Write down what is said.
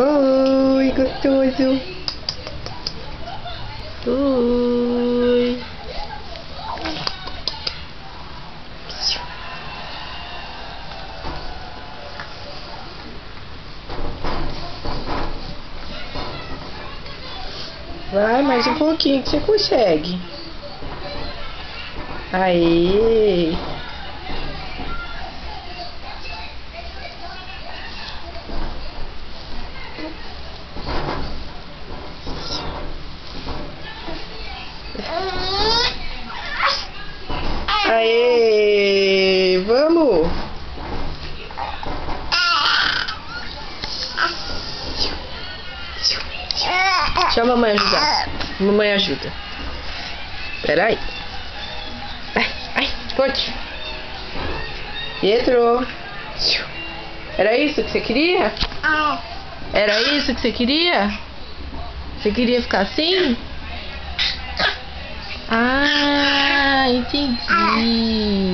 Oi, gostoso. Oi. Vai, mais um pouquinho que você consegue. Aê! Aê! Vamos! Deixa a mamãe ajudar. Mamãe ajuda. Peraí. Ai, forte. Pietro. Era isso que você queria? Era isso que você queria? Você queria ficar assim? Ah, entendi.